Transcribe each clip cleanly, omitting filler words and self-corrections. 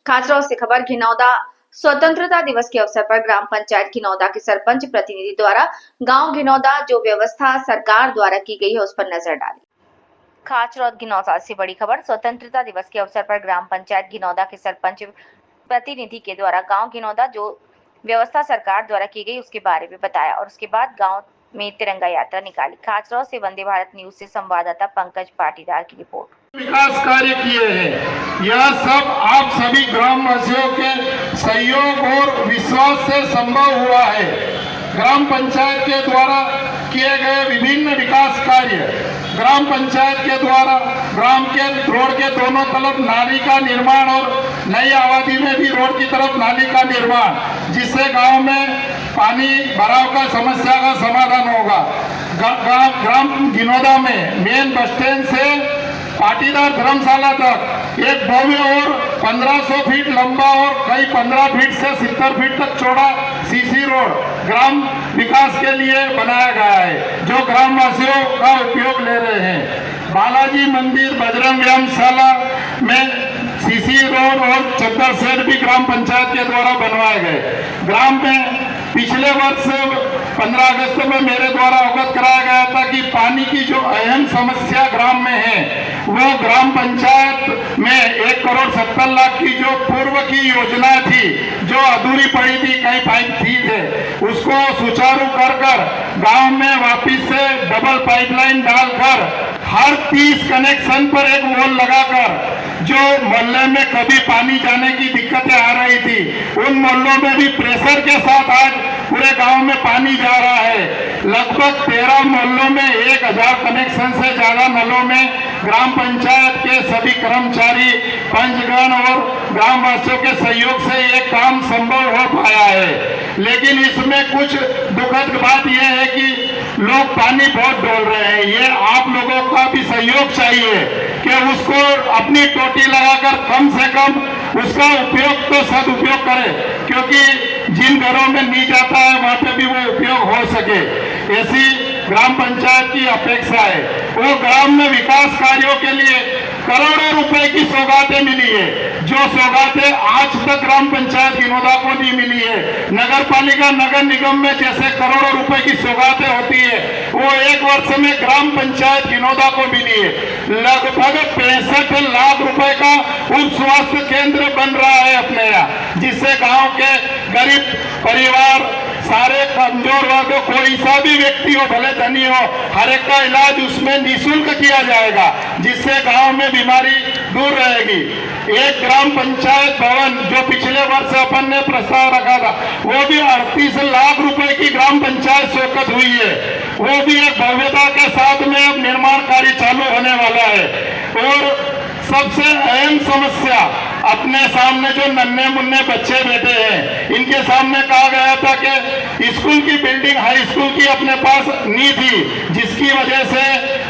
खासतौर से खबर घिनौदा स्वतंत्रता दिवस के अवसर पर ग्राम पंचायत घिनौदा के सरपंच प्रतिनिधि द्वारा गांव घिनौदा जो व्यवस्था सरकार द्वारा की गई है उस पर नजर डाली। खाचरौद घिनौदा से बड़ी खबर स्वतंत्रता दिवस के अवसर पर ग्राम पंचायत घिनौदा के सरपंच प्रतिनिधि के द्वारा गांव घिनौदा जो व्यवस्था सरकार द्वारा की गई उसके बारे में बताया और उसके बाद गांव में तिरंगा यात्रा निकाली। खाचरौद से वंदे भारत न्यूज से संवाददाता पंकज पाटीदार की रिपोर्ट। विकास कार्य किए हैं, यह सब आप सभी ग्रामवासियों के सहयोग और विश्वास से संभव हुआ है। ग्राम पंचायत के द्वारा किए गए विभिन्न विकास कार्य, ग्राम पंचायत के द्वारा ग्राम के रोड के दोनों तरफ नाली का निर्माण और नई आबादी में भी रोड की तरफ नाली का निर्माण, जिससे गांव में पानी भराव का समस्या का समाधान होगा। ग्राम घिनौदा में मेन बस स्टैंड से पाटीदार धर्मशाला तक एक भव्य और 1500 फीट लंबा और कई 15 फीट से 70 फीट तक चौड़ा सीसी रोड ग्राम विकास के लिए बनाया गया है, जो ग्रामवासियों का उपयोग ले रहे हैं। बालाजी मंदिर, बजरंग व्यायामशाला में सीसी रोड और चद्दर शेड भी ग्राम पंचायत के द्वारा बनवाए गए। ग्राम में पिछले वर्ष 15 अगस्त में मेरे द्वारा अवगत कराया गया था कि पानी की जो अहम समस्या ग्राम में है वो ग्राम पंचायत में 1,70,00,000 की जो पूर्व की योजना थी, जो अधूरी पड़ी थी, कई पाइप थी उसको सुचारू कर गांव में वापिस से डबल पाइपलाइन डालकर हर 30 कनेक्शन पर एक वॉल लगाकर जो मोहल्ले में कभी पानी जाने की दिक्कतें आ रही थी उन मोहल्लों में भी प्रेशर के साथ आज पूरे गांव में पानी जा रहा है। लगभग 13 मोहल्लों में 1000 कनेक्शन से ज्यादा नलों में ग्राम पंचायत के सभी कर्मचारी, पंचगण और ग्रामवासियों के सहयोग से ये काम संभव हो पाया है। लेकिन इसमें कुछ दुखद बात यह है कि लोग पानी बहुत डोल रहे हैं। ये आप लोगों का भी सहयोग चाहिए कि उसको अपनी टोटी लगाकर कम से कम उसका उपयोग तो सदुपयोग करें, क्योंकि जिन घरों में नहीं जाता है वहां पे भी वो उपयोग हो सके, ऐसी ग्राम पंचायत की अपेक्षा है। वो ग्राम में विकास कार्यों के लिए करोड़ों रुपए की सौगातें मिली है, जो सौगातें आज तक ग्राम पंचायत घिनौदा को नहीं मिली है। नगर पालिका, नगर निगम में जैसे करोड़ों रुपए की सौगातें होती है वो एक वर्ष में ग्राम पंचायत घिनौदा को मिली है। लगभग 65 लाख रुपए का उप स्वास्थ्य केंद्र बन रहा है अपने यहाँ, जिससे गांव के गरीब परिवार, सारे कमजोर वर्ग, कोई सा भी व्यक्ति हो, भले धनी हो, हर एक का इलाज उसमें निःशुल्क किया जाएगा, जिससे गांव में बीमारी दूर रहेगी। एक ग्राम पंचायत भवन जो पिछले वर्ष अपन ने प्रस्ताव रखा था वो भी 38 लाख रुपए की ग्राम पंचायत स्वीकृत हुई है। वो भी एक भव्यता के साथ में अब निर्माण कार्य चालू होने वाला है। और सबसे अहम समस्या, अपने सामने जो नन्हे मुन्ने बच्चे बैठे हैं, इनके सामने कहा गया था कि स्कूल की बिल्डिंग, हाई स्कूल की अपने पास नहीं थी, जिसकी वजह से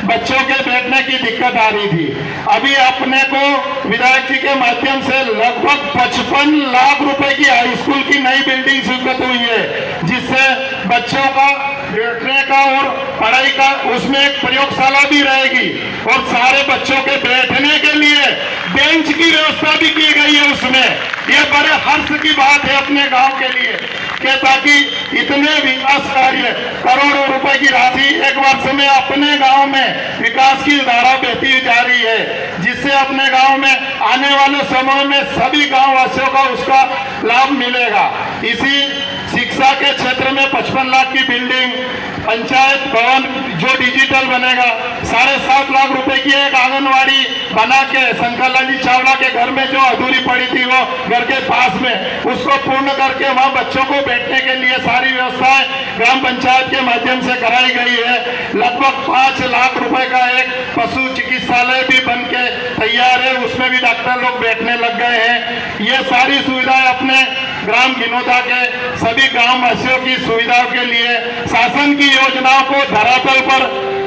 बच्चों के बैठने की दिक्कत आ रही थी। अभी अपने को विधायक जी के माध्यम से लगभग 55 लाख रुपए की हाई स्कूल की नई बिल्डिंग स्वीकृत हुई है, जिससे बच्चों का बैठने का और पढ़ाई का, उसमें एक प्रयोगशाला भी रहेगी और सारे बच्चों के बैठने के लिए बेंच की व्यवस्था भी की गई है उसमें। ये बड़े हर्ष की बात है अपने गांव के लिए कि ताकि इतने विकास कार्य, करोड़ों रुपए की राशि एक वर्ष में अपने गांव में विकास की धारा बहती जा रही है, जिससे अपने गांव में आने वाले समय में सभी गांव वासियों का उसका लाभ मिलेगा। इसी शिक्षा के क्षेत्र में 55 लाख की बिल्डिंग, पंचायत भवन जो डिजिटल बनेगा, 7.5 लाख रुपए की एक आंगनवाड़ी बना के शंकरलाल जी चावला के घर में जो अधूरी पड़ी थी वो घर के पास में, उसको पूर्ण करके वहां बच्चों को बैठने के लिए सारी व्यवस्थाएं ग्राम पंचायत के माध्यम से कराई गई है। लगभग 5 लाख रुपए का एक पशु चिकित्सालय भी बन के तैयार है, उसमें भी डॉक्टर लोग बैठने लग गए हैं। ये सारी सुविधाएं अपने ग्राम घिनौदा के सभी ग्रामवासियों की सुविधाओं के लिए शासन की योजनाओं को धरातल पर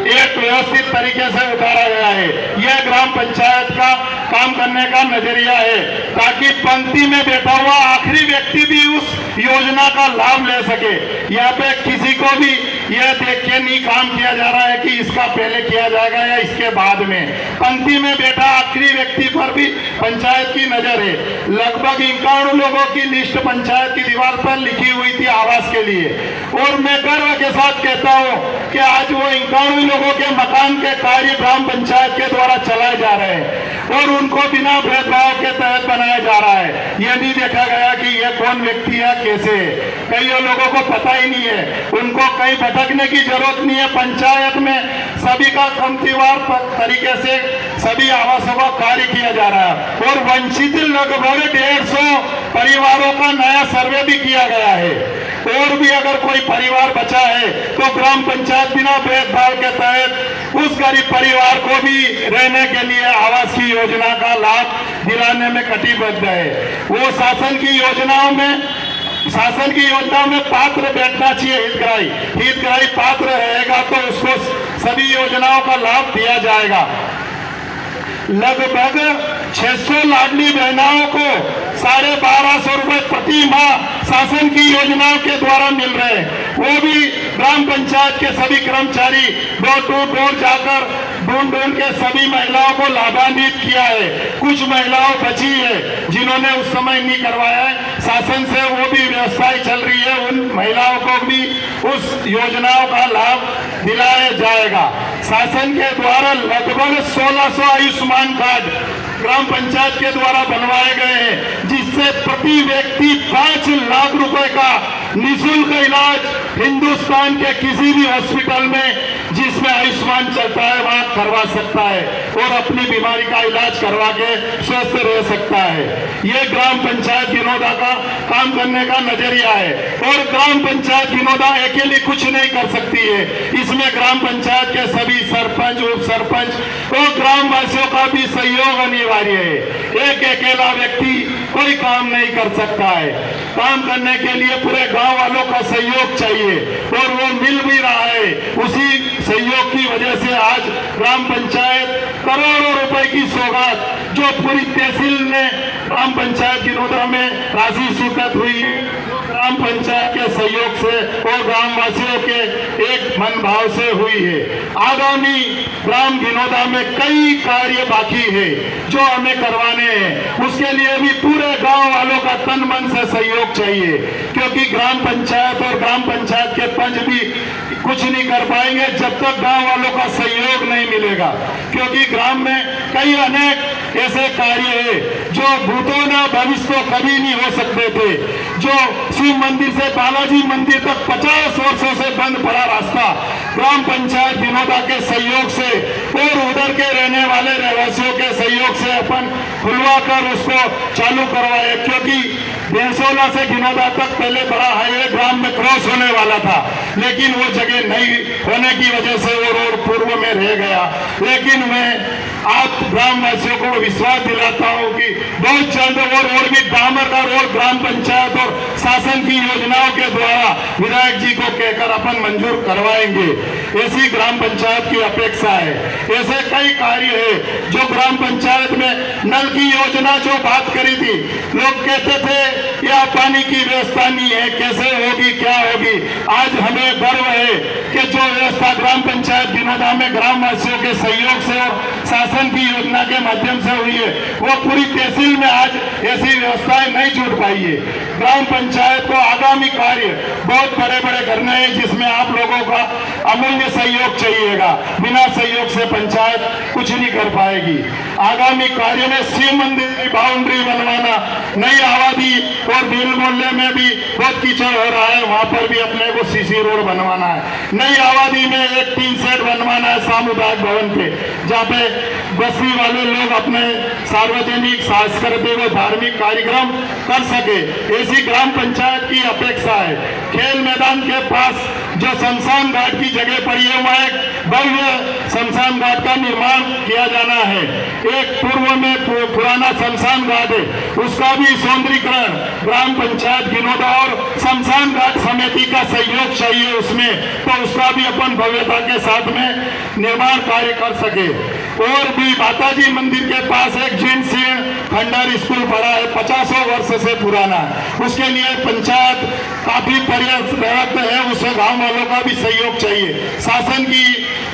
एक व्यवस्थित तरीके से उतारा गया है। यह ग्राम पंचायत का काम करने का नजरिया है, ताकि पंक्ति में बैठा हुआ आखिरी व्यक्ति भी उस योजना का लाभ ले सके। यहाँ पे किसी को भी यह देख के नहीं काम किया जा रहा है कि इसका पहले किया जाएगा या इसके बाद में। पंक्ति में बैठा आखिरी व्यक्ति पर भी पंचायत की नजर है। लगभग 51 लोगों की लिस्ट पंचायत की दीवार पर लिखी हुई थी आवास के लिए, और मैं गर्व के साथ कहता हूँ कि आज वो 51 लोगों के मकान के कार्य ग्राम पंचायत के द्वारा चलाए जा रहे हैं और उनको बिना भेदभाव के तहत बनाया जा रहा है। यह नहीं देखा गया कि यह कौन व्यक्ति है, कैसे है। कई लोगों को पता ही नहीं है, उनको कहीं भटकने की जरूरत नहीं है। पंचायत में सभी का कमतीवार तरीके से सभी आवासों का कार्य किया जा रहा है और वंचित लगभग 150 परिवारों का नया सर्वे भी किया गया है। और भी अगर कोई परिवार बचा है तो ग्राम पंचायत बिना भेदभाव के तहत उस गरीब परिवार को भी रहने के लिए आवास की योजना का लाभ दिलाने में कटिबद्ध है। वो शासन की योजनाओं में पात्र बैठना चाहिए। हितग्राही पात्र रहेगा तो उसको सभी योजनाओं का लाभ दिया जाएगा। लगभग 600 लाडली बहनाओं को 1250 रुपए प्रति माह शासन की योजनाओं के द्वारा मिल रहे हैं। वो भी ग्राम पंचायत के सभी कर्मचारी डोर टू डोर जाकर ढूंढ के सभी महिलाओं को लाभान्वित किया है। कुछ महिलाओं बची है जिन्होंने उस समय नहीं करवाया है, शासन से वो भी व्यवस्थाएं चल रही है, उन महिलाओं को भी उस योजनाओं का लाभ दिलाया जाएगा। शासन के द्वारा लगभग 1600 आयुष्मान कार्ड ग्राम पंचायत के द्वारा बनवाए गए हैं, जिससे प्रति व्यक्ति 5 लाख रुपए का निःशुल्क इलाज हिंदुस्तान के किसी भी हॉस्पिटल में जिसमें आयुष्मान चलता है वहां करवा सकता है और अपनी बीमारी का इलाज करवा के स्वस्थ रह सकता है। ये ग्राम पंचायत विनोदा का काम करने का नजरिया है। और ग्राम पंचायत विनोदा अकेली कुछ नहीं कर सकती है, इसमें ग्राम पंचायत के सभी सरपंच, उप सरपंच और ग्रामवासियों का भी सहयोग अनिवार्य है। एक अकेला व्यक्ति कोई काम नहीं कर सकता है। काम करने के लिए पूरे गांव वालों का सहयोग चाहिए और वो मिल भी रहा है। उसी सहयोग की वजह से आज ग्राम पंचायत करोड़ों रुपए की सौगात जो पूरी तहसील ने ग्राम पंचायत विनोदा में राशि स्वीकृत हुई, ग्राम पंचायत के सहयोग से और ग्रामवासियों के एक मन भाव से हुई है। आगामी ग्राम विनोदा में कई कार्य बाकी है जो हमें करवाने हैं। उसके लिए भी पूरे गांव वालों का तन मन से सहयोग चाहिए, क्योंकि ग्राम पंचायत और ग्राम पंचायत के पंच भी कुछ नहीं कर पाएंगे जब तक गांव वालों का सहयोग नहीं मिलेगा। क्योंकि ग्राम में कई अनेक ऐसे कार्य है जो भूतों न भविष्य तो कभी नहीं हो सकते थे। जो शिव मंदिर से बालाजी मंदिर तक 50 वर्षों से बंद पड़ा रास्ता ग्राम पंचायत विनोदा के सहयोग से और उधर के रहने वाले रहवासियों के सहयोग से अपन खुलवा कर उसको चालू करवाए। क्योंकि बेंसोला से विनोदा तक पहले बड़ा हाईवे ग्राम में क्रॉस होने वाला था, लेकिन वो जगह नहीं होने की वजह से वो रोड पूर्व में रह गया। लेकिन मैं आप ग्रामवासियों को विश्वास दिलाता हूं कि बहुत जल्द वो रोड भी डामर का रोड ग्राम पंचायत और शासन की योजनाओं के द्वारा विधायक जी को कहकर अपन मंजूर करवाएंगे। ऐसी ग्राम पंचायत की अपेक्षा है। ऐसे कई कार्य है जो ग्राम पंचायत में नल की योजना जो बात करी थी, लोग कहते थे या पानी की व्यवस्था नहीं है, कैसे होगी, क्या होगी। आज हमें गर्व है कि जो व्यवस्था ग्राम पंचायत विनोदा में ग्रामवासियों के सहयोग से और शासन की योजना के माध्यम से हुई है, वो पूरी तहसील में आज ऐसी व्यवस्थाएं नहीं जुट पाई है। ग्राम पंचायत को आगामी कार्य बहुत बड़े बड़े करने हैं, जिसमें आप लोगों का अमूल्य सहयोग चाहिएगा। बिना सहयोग से पंचायत कुछ नहीं कर पाएगी। आगामी कार्य में शिव मंदिर की बाउंड्री बनवाना, नई आबादी और भील मोहल्ले में भी बहुत कीचड़ हो रहा है, वहां पर भी अपने को सीसी रोड बनवाना है। नई आबादी में एक 3 सेट बनवाना है सामुदायिक भवन पे, जहाँ पे बस्ती वाले लोग अपने सार्वजनिक, सांस्कृतिक और धार्मिक कार्यक्रम कर सके। ऐसी ग्राम पंचायत की अपेक्षा है। खेल मैदान के पास जो शमशान घाट की जगह पड़ी है, वहाँ एक भव्य शमशान घाट का निर्माण किया जाना है। एक पूर्व में पुराना शमशान घाट है, उसका भी सौंदर्यीकरण ग्राम पंचायत विनोदा और शमशान घाट समिति का सहयोग चाहिए उसमें, तो उसका भी अपन भव्यता के साथ में निर्माण कार्य कर सके। और भी माताजी मंदिर के पास एक जैन सिंह भंडारी स्कूल पड़ा है, 50 वर्ष से पुराना है। उसके लिए पंचायत काफी पर्याप्त है, उसे गांव वालों का भी सहयोग चाहिए। शासन की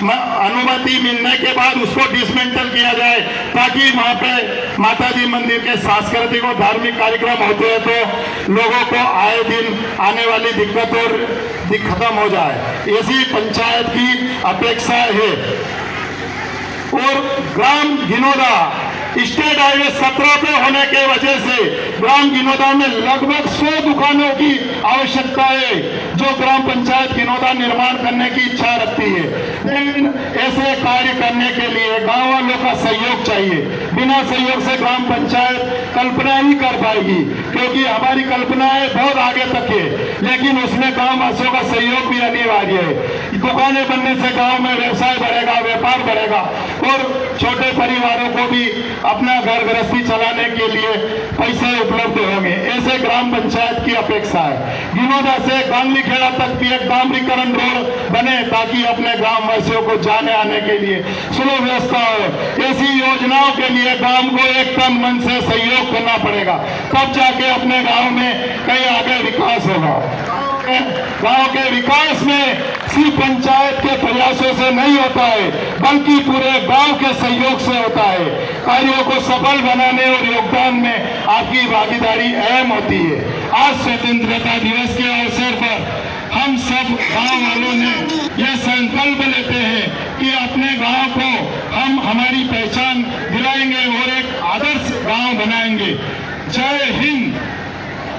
अनुमति मिलने के बाद उसको डिसमेंटल किया जाए, ताकि वहां पे माताजी मंदिर के सांस्कृतिक और धार्मिक कार्यक्रम होते हैं तो लोगों को आए दिन आने वाली दिक्कत और खत्म हो जाए, ऐसी पंचायत की अपेक्षा है। और ग्राम गिनोदा स्टेट हाईवे 17 पे होने के वजह से ग्राम गिनोदा में लगभग 100 दुकानों की आवश्यकता है, जो ग्राम पंचायत गिनोदा निर्माण करने की इच्छा रखती है। लेकिन ऐसे कार्य करने के लिए गांव वालों का सहयोग चाहिए। बिना सहयोग से ग्राम पंचायत कल्पना ही कर पाएगी, क्योंकि हमारी कल्पनाएं बहुत आगे तक है, लेकिन उसमें गांव वासियों का सहयोग भी अनिवार्य है। दुकानें बनने से गांव में व्यवसाय बढ़ेगा, व्यापार बढ़ेगा और छोटे परिवारों को भी अपना घर गृहस्थी चलाने के लिए पैसे उपलब्ध होंगे। ऐसे ग्राम पंचायत की अपेक्षा है। गिनोदा से गांगली खेड़ा तक भी एक डामरीकरण रोड बने, ताकि अपने ग्राम वासियों को जाने आने के लिए सुलभ व्यवस्था हो। ऐसी योजनाओं के लिए गांव को एक तन मन से सहयोग करना पड़ेगा, तब जाके अपने गांव में कहीं आगे विकास होगा। गांव के विकास में सिर्फ पंचायत के प्रयासों से नहीं होता है, बल्कि पूरे गांव के सहयोग से होता है। कार्यों को सफल बनाने और योगदान में आपकी भागीदारी अहम होती है। आज स्वतंत्रता दिवस के अवसर पर हम सब गांव वालों ने यह संकल्प लेते हैं कि अपने गांव को हम हमारी पहचान दिलाएंगे और एक आदर्श गांव बनाएंगे। जय हिंद,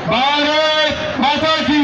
भारत माता की